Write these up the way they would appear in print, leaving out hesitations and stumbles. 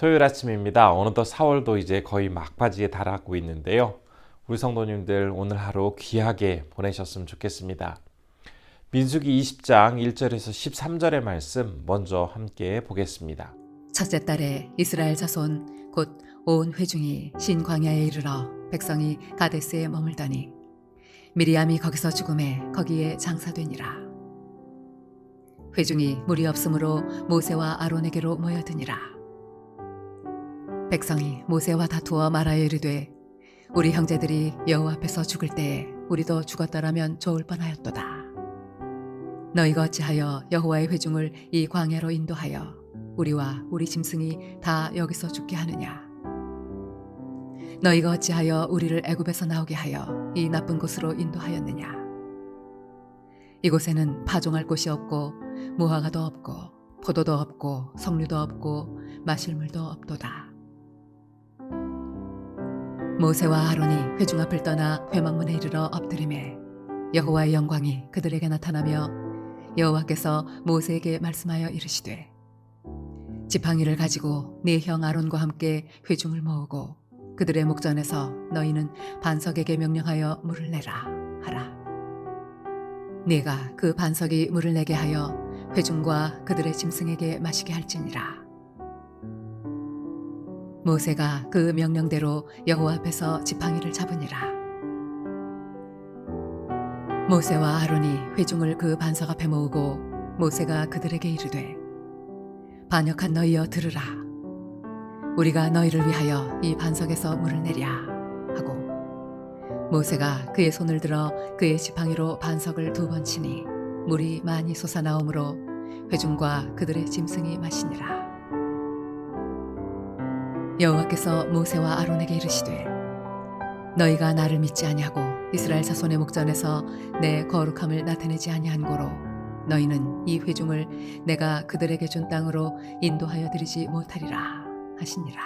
토요일 아침입니다. 어느덧 4월도 이제 거의 막바지에 달하고 있는데요. 우리 성도님들 오늘 하루 귀하게 보내셨으면 좋겠습니다. 민수기 20장 1절에서 13절의 말씀 먼저 함께 보겠습니다. 첫째 달에 이스라엘 자손 곧 온 회중이 신 광야에 이르러 백성이 가데스에 머물더니 미리암이 거기서 죽음에 거기에 장사되니라. 회중이 물이 없으므로 모세와 아론에게로 모여드니라. 백성이 모세와 다투어 말하여 이르되 우리 형제들이 여호와 앞에서 죽을 때에 우리도 죽었더라면 좋을 뻔하였도다. 너희가 어찌하여 여호와의 회중을 이 광야로 인도하여 우리와 우리 짐승이 다 여기서 죽게 하느냐. 너희가 어찌하여 우리를 애굽에서 나오게 하여 이 나쁜 곳으로 인도하였느냐. 이곳에는 파종할 곳이 없고 무화과도 없고 포도도 없고 석류도 없고 마실 물도 없도다. 모세와 아론이 회중 앞을 떠나 회막문에 이르러 엎드리매 여호와의 영광이 그들에게 나타나며 여호와께서 모세에게 말씀하여 이르시되 지팡이를 가지고 네 형 아론과 함께 회중을 모으고 그들의 목전에서 너희는 반석에게 명령하여 물을 내라 하라. 네가 그 반석이 물을 내게 하여 회중과 그들의 짐승에게 마시게 할지니라. 모세가 그 명령대로 여호와 앞에서 지팡이를 잡으니라. 모세와 아론이 회중을 그 반석 앞에 모으고 모세가 그들에게 이르되 반역한 너희여 들으라. 우리가 너희를 위하여 이 반석에서 물을 내랴 하고 모세가 그의 손을 들어 그의 지팡이로 반석을 2번 치니 물이 많이 솟아나오므로 회중과 그들의 짐승이 마시니라. 여호와께서 모세와 아론에게 이르시되 너희가 나를 믿지 아니하고 이스라엘 자손의 목전에서 내 거룩함을 나타내지 아니한 고로 너희는 이 회중을 내가 그들에게 준 땅으로 인도하여 드리지 못하리라 하시니라.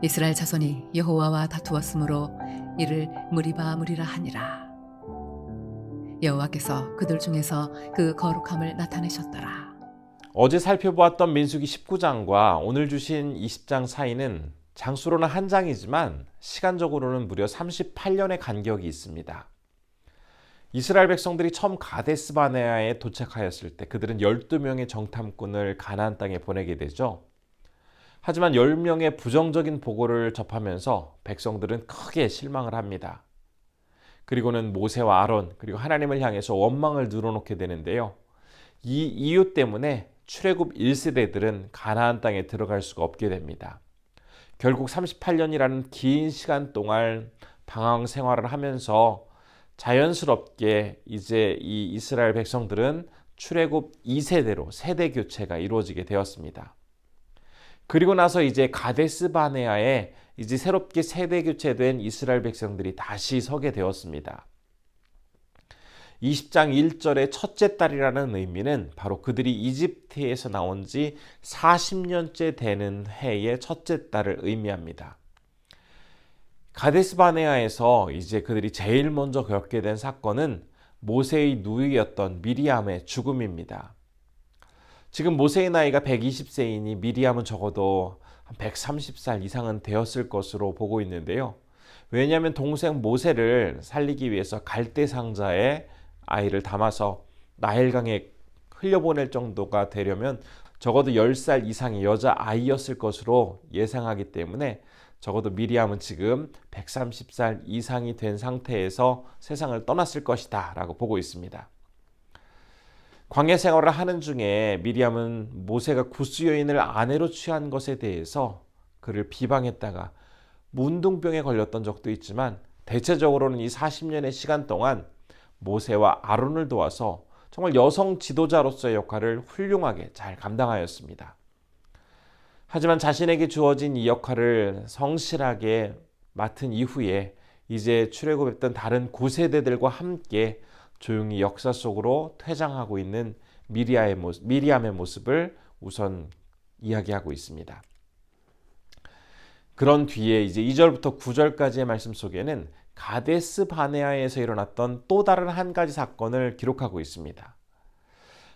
이스라엘 자손이 여호와와 다투었으므로 이를 무리바 무리라 하니라. 여호와께서 그들 중에서 그 거룩함을 나타내셨더라. 어제 살펴보았던 민수기 19장과 오늘 주신 20장 사이는 장수로는 한 장이지만 시간적으로는 무려 38년의 간격이 있습니다. 이스라엘 백성들이 처음 가데스 바네아에 도착하였을 때 그들은 12명의 정탐꾼을 가나안 땅에 보내게 되죠. 하지만 10명의 부정적인 보고를 접하면서 백성들은 크게 실망을 합니다. 그리고는 모세와 아론 그리고 하나님을 향해서 원망을 늘어놓게 되는데요. 이 이유 때문에 출애굽 1세대들은 가나안 땅에 들어갈 수가 없게 됩니다. 결국 38년이라는 긴 시간 동안 방황 생활을 하면서 자연스럽게 이제 이 이스라엘 백성들은 출애굽 2세대로 세대 교체가 이루어지게 되었습니다. 그리고 나서 이제 가데스 바네아에 이제 새롭게 세대 교체된 이스라엘 백성들이 다시 서게 되었습니다. 20장 1절의 첫째 달이라는 의미는 바로 그들이 이집트에서 나온 지 40년째 되는 해의 첫째 달을 의미합니다. 가데스 바네아에서 이제 그들이 제일 먼저 겪게 된 사건은 모세의 누이였던 미리암의 죽음입니다. 지금 모세의 나이가 120세이니 미리암은 적어도 한 130살 이상은 되었을 것으로 보고 있는데요. 왜냐하면 동생 모세를 살리기 위해서 갈대 상자에 아이를 담아서 나일강에 흘려보낼 정도가 되려면 적어도 10살 이상의 여자아이였을 것으로 예상하기 때문에 적어도 미리암은 지금 130살 이상이 된 상태에서 세상을 떠났을 것이다 라고 보고 있습니다. 광야 생활을 하는 중에 미리암은 모세가 구스 여인을 아내로 취한 것에 대해서 그를 비방했다가 문둥병에 걸렸던 적도 있지만 대체적으로는 이 40년의 시간 동안 모세와 아론을 도와서 정말 여성 지도자로서의 역할을 훌륭하게 잘 감당하였습니다. 하지만 자신에게 주어진 이 역할을 성실하게 맡은 이후에 이제 출애굽했던 다른 9세대들과 함께 조용히 역사 속으로 퇴장하고 있는 미리암의 모습을 우선 이야기하고 있습니다. 그런 뒤에 이제 2절부터 9절까지의 말씀 속에는 가데스 바네아에서 일어났던 또 다른 한 가지 사건을 기록하고 있습니다.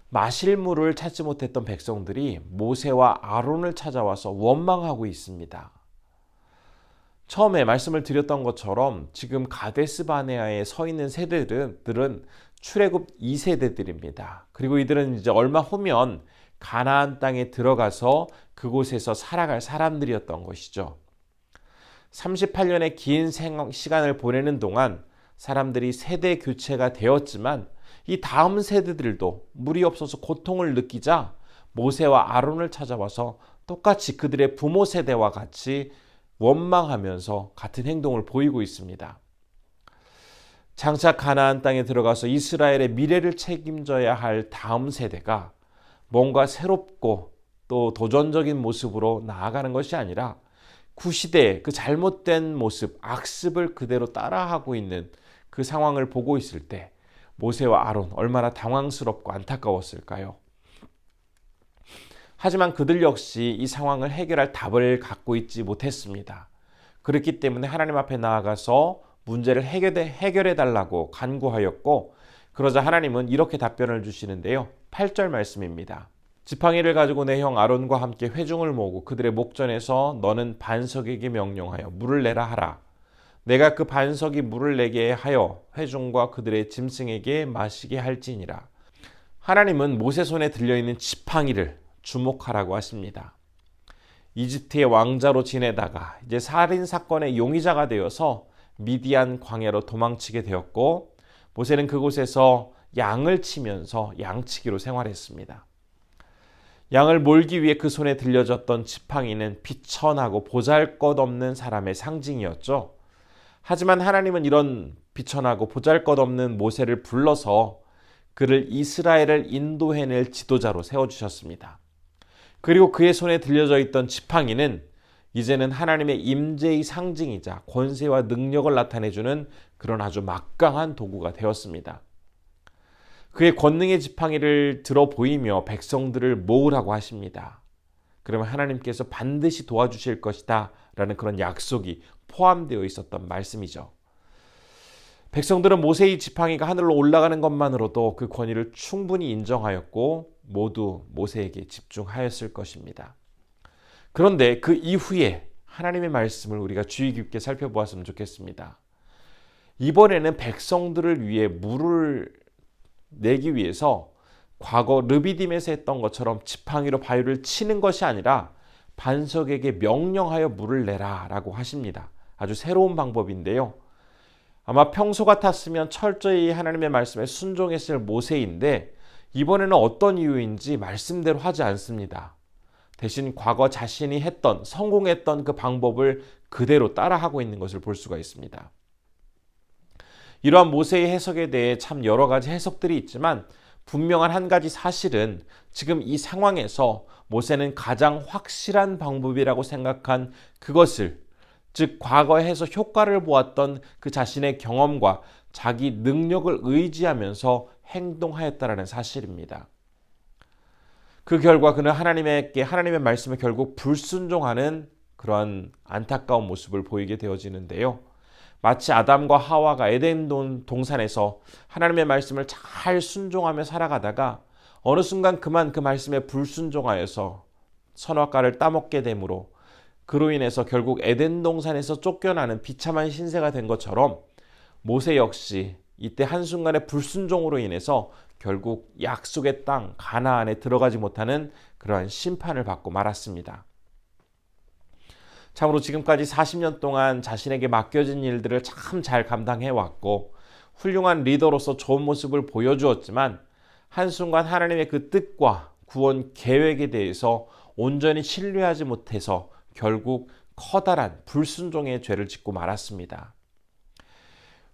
마실 물을 찾지 못했던 백성들이 모세와 아론을 찾아와서 원망하고 있습니다. 처음에 말씀을 드렸던 것처럼 지금 가데스 바네아에 서 있는 세대들은 출애굽 2세대들입니다. 그리고 이들은 이제 얼마 후면 가나안 땅에 들어가서 그곳에서 살아갈 사람들이었던 것이죠. 38년의 긴 시간을 보내는 동안 사람들이 세대 교체가 되었지만 이 다음 세대들도 물이 없어서 고통을 느끼자 모세와 아론을 찾아와서 똑같이 그들의 부모 세대와 같이 원망하면서 같은 행동을 보이고 있습니다. 장차 가나안 땅에 들어가서 이스라엘의 미래를 책임져야 할 다음 세대가 뭔가 새롭고 또 도전적인 모습으로 나아가는 것이 아니라 구시대의 그 잘못된 모습, 악습을 그대로 따라하고 있는 그 상황을 보고 있을 때 모세와 아론 얼마나 당황스럽고 안타까웠을까요? 하지만 그들 역시 이 상황을 해결할 답을 갖고 있지 못했습니다. 그렇기 때문에 하나님 앞에 나아가서 문제를 해결해 달라고 간구하였고, 그러자 하나님은 이렇게 답변을 주시는데요. 8절 말씀입니다. 지팡이를 가지고 내 형 아론과 함께 회중을 모으고 그들의 목전에서 너는 반석에게 명령하여 물을 내라 하라. 내가 그 반석이 물을 내게 하여 회중과 그들의 짐승에게 마시게 할지니라. 하나님은 모세 손에 들려있는 지팡이를 주목하라고 하십니다. 이집트의 왕자로 지내다가 이제 살인 사건의 용의자가 되어서 미디안 광야로 도망치게 되었고, 모세는 그곳에서 양을 치면서 양치기로 생활했습니다. 양을 몰기 위해 그 손에 들려졌던 지팡이는 비천하고 보잘것없는 사람의 상징이었죠. 하지만 하나님은 이런 비천하고 보잘것없는 모세를 불러서 그를 이스라엘을 인도해낼 지도자로 세워주셨습니다. 그리고 그의 손에 들려져 있던 지팡이는 이제는 하나님의 임재의 상징이자 권세와 능력을 나타내주는 그런 아주 막강한 도구가 되었습니다. 그의 권능의 지팡이를 들어 보이며 백성들을 모으라고 하십니다. 그러면 하나님께서 반드시 도와주실 것이다 라는 그런 약속이 포함되어 있었던 말씀이죠. 백성들은 모세의 지팡이가 하늘로 올라가는 것만으로도 그 권위를 충분히 인정하였고 모두 모세에게 집중하였을 것입니다. 그런데 그 이후에 하나님의 말씀을 우리가 주의 깊게 살펴보았으면 좋겠습니다. 이번에는 백성들을 위해 물을 내기 위해서 과거 르비딤에서 했던 것처럼 지팡이로 바위를 치는 것이 아니라 반석에게 명령하여 물을 내라 라고 하십니다. 아주 새로운 방법인데요. 아마 평소 같았으면 철저히 하나님의 말씀에 순종했을 모세인데 이번에는 어떤 이유인지 말씀대로 하지 않습니다. 대신 과거 자신이 성공했던 그 방법을 그대로 따라하고 있는 것을 볼 수가 있습니다. 이러한 모세의 해석에 대해 참 여러 가지 해석들이 있지만 분명한 한 가지 사실은 지금 이 상황에서 모세는 가장 확실한 방법이라고 생각한 그것을, 즉 과거에 해서 효과를 보았던 그 자신의 경험과 자기 능력을 의지하면서 행동하였다라는 사실입니다. 그 결과 그는 하나님의 말씀에 결국 불순종하는 그런 안타까운 모습을 보이게 되어지는데요. 마치 아담과 하와가 에덴 동산에서 하나님의 말씀을 잘 순종하며 살아가다가 어느 순간 그만 그 말씀에 불순종하여서 선악과를 따먹게 되므로 그로 인해서 결국 에덴 동산에서 쫓겨나는 비참한 신세가 된 것처럼 모세 역시 이때 한순간의 불순종으로 인해서 결국 약속의 땅 가나안에 들어가지 못하는 그러한 심판을 받고 말았습니다. 참으로 지금까지 40년 동안 자신에게 맡겨진 일들을 참 잘 감당해왔고 훌륭한 리더로서 좋은 모습을 보여주었지만 한순간 하나님의 그 뜻과 구원 계획에 대해서 온전히 신뢰하지 못해서 결국 커다란 불순종의 죄를 짓고 말았습니다.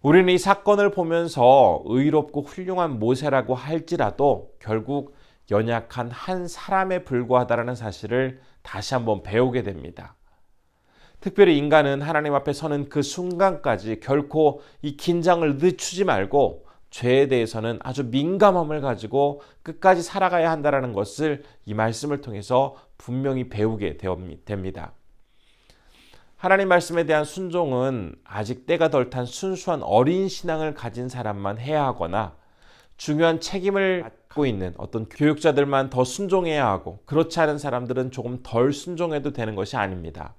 우리는 이 사건을 보면서 의롭고 훌륭한 모세라고 할지라도 결국 연약한 한 사람에 불과하다는 사실을 다시 한번 배우게 됩니다. 특별히 인간은 하나님 앞에 서는 그 순간까지 결코 이 긴장을 늦추지 말고 죄에 대해서는 아주 민감함을 가지고 끝까지 살아가야 한다는 것을 이 말씀을 통해서 분명히 배우게 됩니다. 하나님 말씀에 대한 순종은 아직 때가 덜 탄 순수한 어린 신앙을 가진 사람만 해야 하거나 중요한 책임을 하고 있는 어떤 교육자들만 더 순종해야 하고 그렇지 않은 사람들은 조금 덜 순종해도 되는 것이 아닙니다.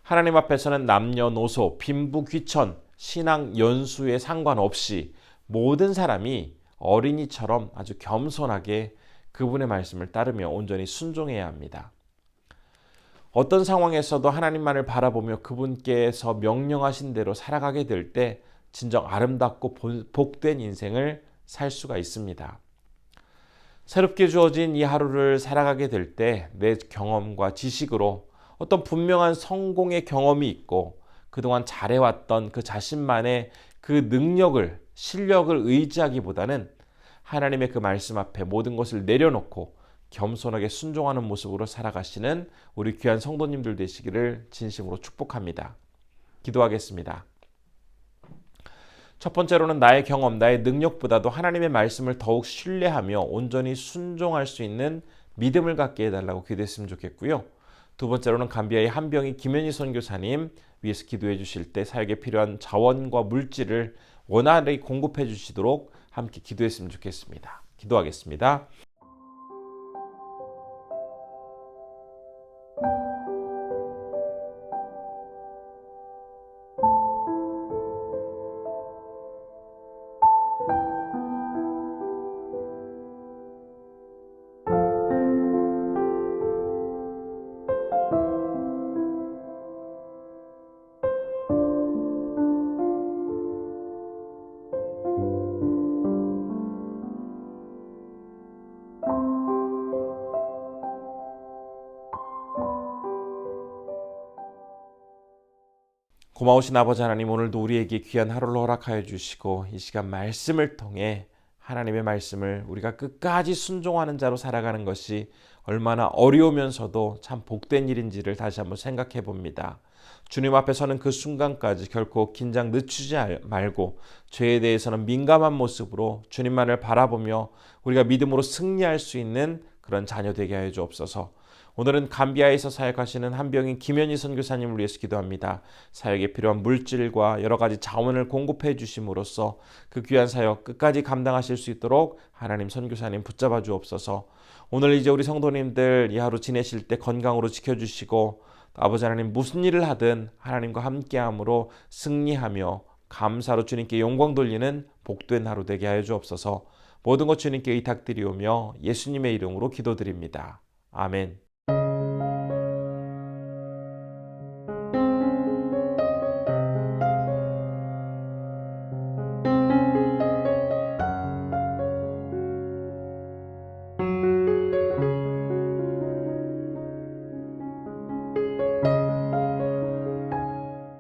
하나님 앞에서는 남녀노소, 빈부, 귀천, 신앙 연수에 상관없이 모든 사람이 어린이처럼 아주 겸손하게 그분의 말씀을 따르며 온전히 순종해야 합니다. 어떤 상황에서도 하나님만을 바라보며 그분께서 명령하신 대로 살아가게 될 때 진정 아름답고 복된 인생을 살 수가 있습니다. 새롭게 주어진 이 하루를 살아가게 될 때 내 경험과 지식으로 어떤 분명한 성공의 경험이 있고 그동안 잘해왔던 그 자신만의 그 능력을, 실력을 의지하기보다는 하나님의 그 말씀 앞에 모든 것을 내려놓고 겸손하게 순종하는 모습으로 살아가시는 우리 귀한 성도님들 되시기를 진심으로 축복합니다. 기도하겠습니다. 첫 번째로는 나의 경험, 나의 능력보다도 하나님의 말씀을 더욱 신뢰하며 온전히 순종할 수 있는 믿음을 갖게 해달라고 기도했으면 좋겠고요. 두 번째로는 감비아의 한병희 김현희 선교사님 위해서 기도해 주실 때 사역에 필요한 자원과 물질을 원활히 공급해 주시도록 함께 기도했으면 좋겠습니다. 기도하겠습니다. 고마우신 아버지 하나님, 오늘도 우리에게 귀한 하루를 허락하여 주시고 이 시간 말씀을 통해 하나님의 말씀을 우리가 끝까지 순종하는 자로 살아가는 것이 얼마나 어려우면서도 참 복된 일인지를 다시 한번 생각해 봅니다. 주님 앞에 서는 그 순간까지 결코 긴장 늦추지 말고 죄에 대해서는 민감한 모습으로 주님만을 바라보며 우리가 믿음으로 승리할 수 있는 그런 자녀 되게 하여 주옵소서. 오늘은 감비아에서 사역하시는 한병희 김현희 선교사님을 위해서 기도합니다. 사역에 필요한 물질과 여러 가지 자원을 공급해 주심으로써 그 귀한 사역 끝까지 감당하실 수 있도록 하나님 선교사님 붙잡아 주옵소서. 오늘 이제 우리 성도님들 이 하루 지내실 때 건강으로 지켜주시고 아버지 하나님 무슨 일을 하든 하나님과 함께함으로 승리하며 감사로 주님께 영광 돌리는 복된 하루 되게 하여 주옵소서. 모든 것 주님께 의탁드리오며 예수님의 이름으로 기도드립니다. 아멘.